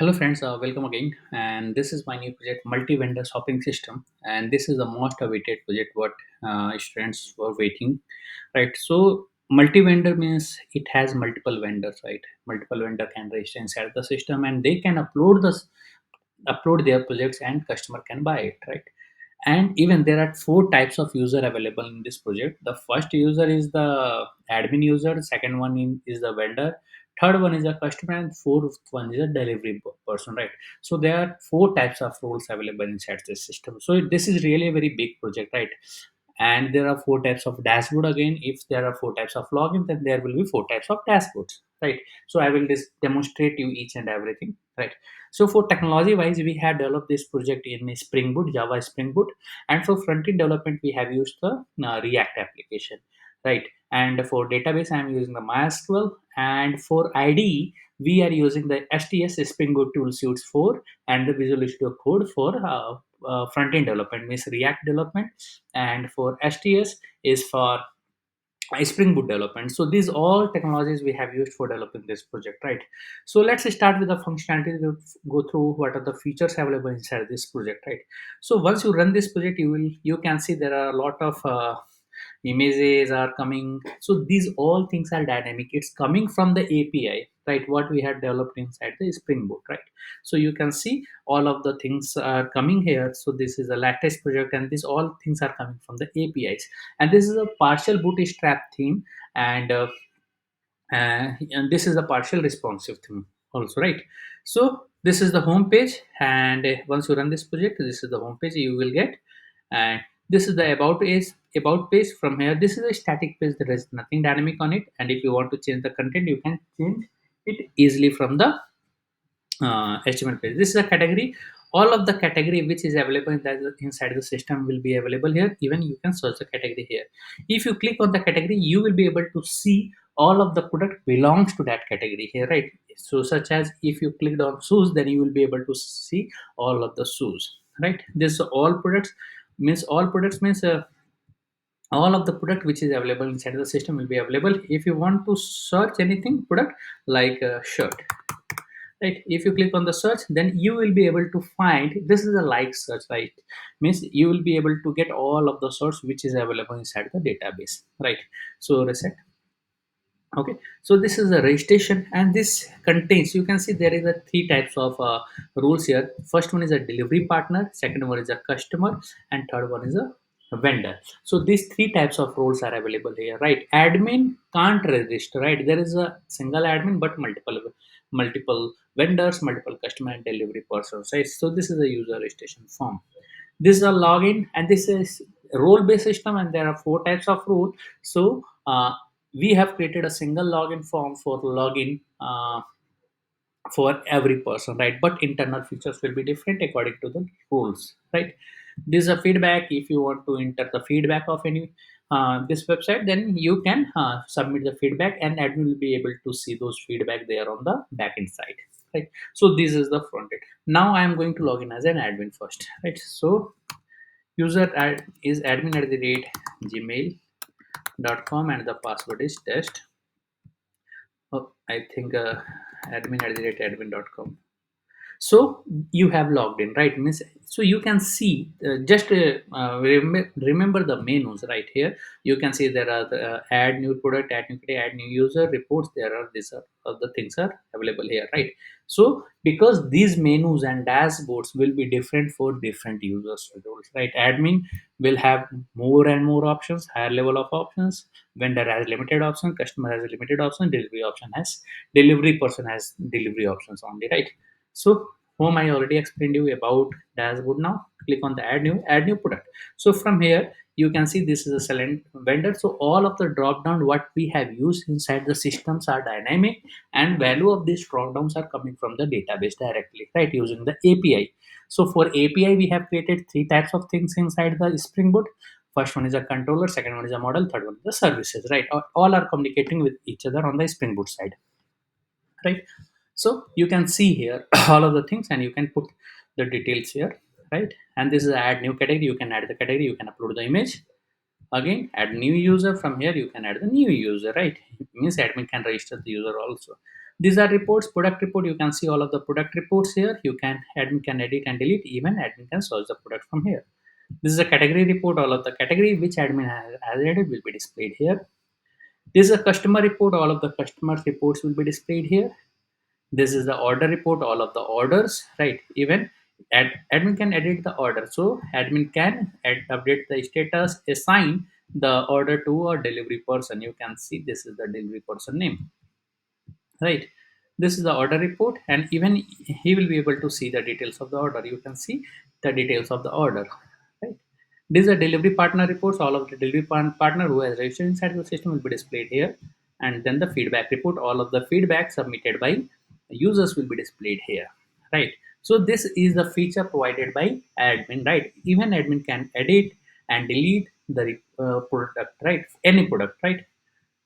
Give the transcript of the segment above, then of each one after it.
Hello friends, welcome again. And this is my new project, multi-vendor shopping system. And this is the most awaited project what students were waiting, right? So multi-vendor means it has multiple vendors, right? Multiple vendor can register inside the system, and they can upload their projects, and customer can buy it, right? And even there are four types of user available in this project. The first user is the admin user, the second one is the vendor, third one is a customer, and fourth one is a delivery person, right? So there are four types of roles available inside this system. So this is really a very big project, right? And there are four types of dashboard. Again, if there are four types of login, then there will be four types of dashboards, right? So I will just demonstrate you each and everything, right? So for technology wise, we have developed this project in Spring Boot, Java Spring Boot, and for front end development, we have used the React application, right? And for database, I am using the MySQL, and for IDE, we are using the STS Spring Boot tool suites for, and the Visual Studio Code for front end development, means React development, and for STS is for Spring Boot development. So these all technologies we have used for developing this project, right? So let's start with the functionality. We'll go through what are the features available inside this project, right? So once you run this project, you can see there are a lot of images are coming. So these all things are dynamic. It's coming from the API, right? What we have developed inside the Spring Boot, right? So you can see all of the things are coming here. So this is a latest project, and these all things are coming from the APIs. And this is a partial bootstrap theme, and and this is a partial responsive theme also, right? So this is the home page, and once you run this project, this is the home page you will get. And this is the about page. From here, this is a static page, there is nothing dynamic on it. And if you want to change the content, you can change it easily from the HTML page. This is a category. All of the category which is available inside the system will be available here. Even you can search the category here. If you click on the category, you will be able to see all of the product belongs to that category here, right? So such as if you clicked on shoes, then you will be able to see all of the shoes, right? This all products means all of the product which is available inside the system will be available. If you want to search anything product like a shirt, right? If you click on the search, then you will be able to find, this is a like search, right? Means you will be able to get all of the source which is available inside the database, right? So reset. Okay, so this is a registration, and this contains, you can see there is a three types of rules here. First one is a delivery partner, second one is a customer, and third one is a vendor. So these three types of roles are available here, right? Admin can't register, right? There is a single admin, but multiple vendors, multiple customer and delivery persons, right? So this is a user registration form. This is a login, and this is role based system, and there are four types of role. So we have created a single login form for login for every person, right? But internal features will be different according to the rules, right? This is a feedback. If you want to enter the feedback of any this website, then you can submit the feedback, and admin will be able to see those feedback there on the backend side, right? So this is the front end. Now I am going to log in as an admin first, right? So is admin at the rate gmail.com, and the password is test. Oh, I think admin at the rate admin.com. So you have logged in, right? Means, so you can see just remember the menus right here. You can see there are the, add new product, add new category, add new user reports. There are these are the things are available here, right? So because these menus and dashboards will be different for different users roles, right? Admin will have more and more options, higher level of options. Vendor has limited option, customer has a limited option, delivery person has delivery options only, right? So home, I already explained you about dashboard. Now click on the add new product. So from here you can see this is a silent vendor. So all of the drop down what we have used inside the systems are dynamic, and value of these drop downs are coming from the database directly, right? Using the API. So for API we have created three types of things inside the Spring Boot. First one is a controller, second one is a model, third one is the services, right? All are communicating with each other on the Spring Boot side, right? So you can see here all of the things, and you can put the details here, right? And this is add new category. You can add the category, you can upload the image. Again, add new user. From here you can add the new user, right? It means admin can register the user also. These are reports, product report. You can see all of the product reports here. You can admin can edit and delete. Even admin can search the product from here. This is a category report. All of the category which admin has added will be displayed here. This is a customer report. All of the customer reports will be displayed here. This is the order report. All of the orders, right? Even admin can edit the order. So admin can update the status, assign the order to a delivery person. You can see this is the delivery person name, right? This is the order report, and even he will be able to see the details of the order. You can see the details of the order, right? This is a delivery partner reports. All of the delivery partner who has registered inside the system will be displayed here. And then the feedback report, all of the feedback submitted by users will be displayed here, right? So this is the feature provided by admin, right? Even admin can edit and delete the product, right? Any product, right?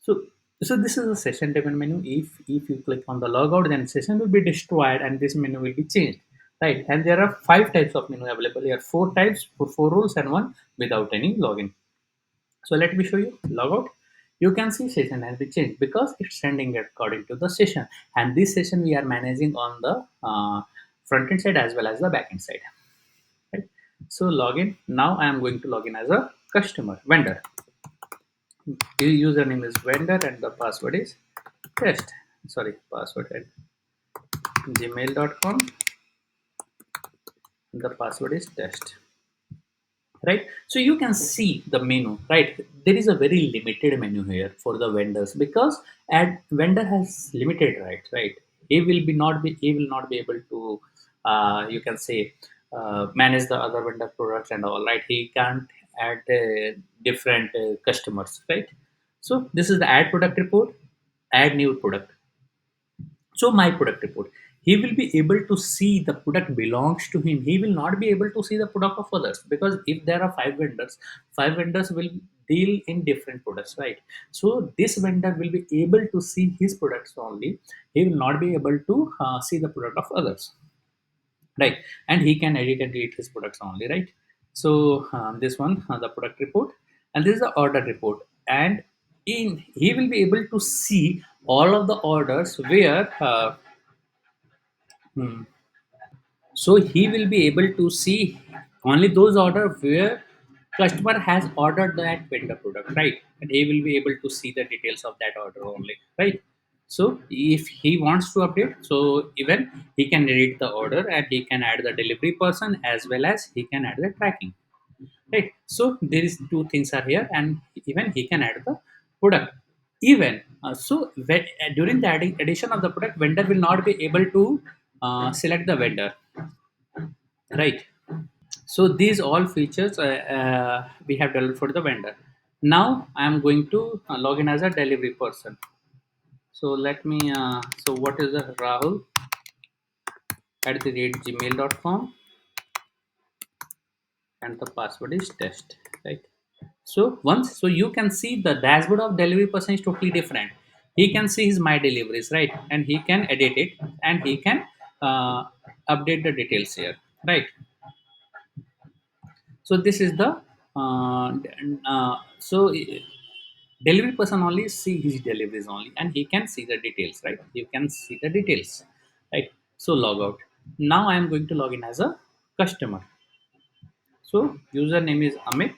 So, this is a session driven menu. If you click on the logout, then session will be destroyed and this menu will be changed. Right. And there are five types of menu available here. Four types for four roles and one without any login. So let me show you logout. You can see session has been changed because it's sending according to the session. And this session we are managing on the front end side as well as the back end side. Right. So login. Now I am going to log in as a customer vendor. The username is vendor and the password is test. Sorry, password at gmail.com. The password is test. Right. So you can see the menu. Right. There is a very limited menu here for the vendors because ad vendor has limited rights. Right. He will not be able to you can say manage the other vendor products and all. Right. He can't add different customers. Right. So this is the add product report. Add new product. So my product report, he will be able to see the product belongs to him. He will not be able to see the product of others because if there are five vendors will deal in different products, right? So this vendor will be able to see his products only. He will not be able to see the product of others, right? And he can edit and delete his products only, right? So this one, the product report, and this is the order report, and in he will be able to see all of the orders where hmm, so he will be able to see only those order where customer has ordered that vendor product, right? And he will be able to see the details of that order only, right? So if he wants to update, so even he can edit the order and he can add the delivery person as well as he can add the tracking, right? So there is two things are here, and even he can add the product. Even during the addition of the product, vendor will not be able to select the vendor, right? So these all features we have developed for the vendor. Now I am going to log in as a delivery person. So let me so what is the Rahul at the rate gmail.com, and the password is test, right? So you can see the dashboard of delivery person is totally different. He can see his my deliveries, right? And he can edit it and he can uh, update the details here, right? So this is the so delivery person only see his deliveries only and he can see the details, right? You can see the details, right? So log out. Now I am going to log in as a customer. So username is Amit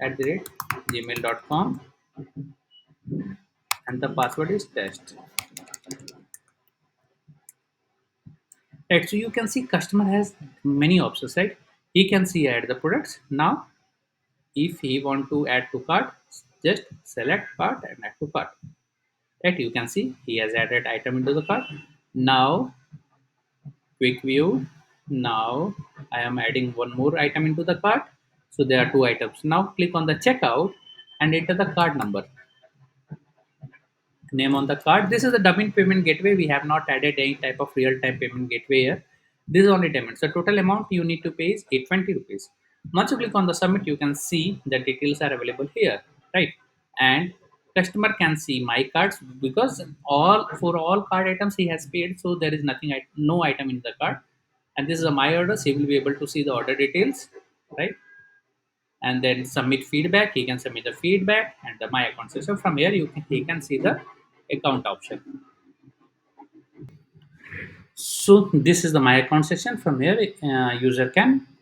at the rate gmail.com, and the password is test, right? So you can see customer has many options, right? He can see add the products. Now if he want to add to cart, just select cart and add to cart, right? You can see he has added item into the cart. Now quick view. Now I am adding one more item into the cart. So there are two items. Now click on the checkout and enter the card number, name on the card. This is the dummy payment gateway. We have not added any type of real-time payment gateway here. This is only payment. So total amount you need to pay is 820 rupees. Once you click on the submit, you can see the details are available here, right? And customer can see my cards because all card items he has paid, so there is nothing, no item in the card. And this is a my orders. He will be able to see the order details, right? And then submit feedback. He can submit the feedback and the my account system. From here, he can see the account option. So this is the my account section. From here,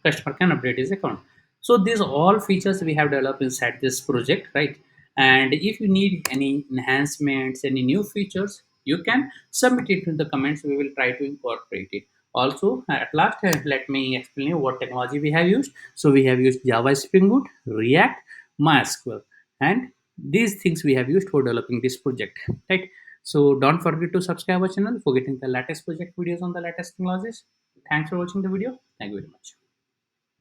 customer can update his account. So these all features we have developed inside this project, right? And if you need any enhancements, any new features, you can submit it in the comments. We will try to incorporate it. Also, at last, let me explain you what technology we have used. So we have used Java, Spring Boot, React, MySQL, and these things we have used for developing this project, right? So don't forget to subscribe our channel for getting the latest project videos on the latest technologies. Thanks for watching the video. Thank you very much.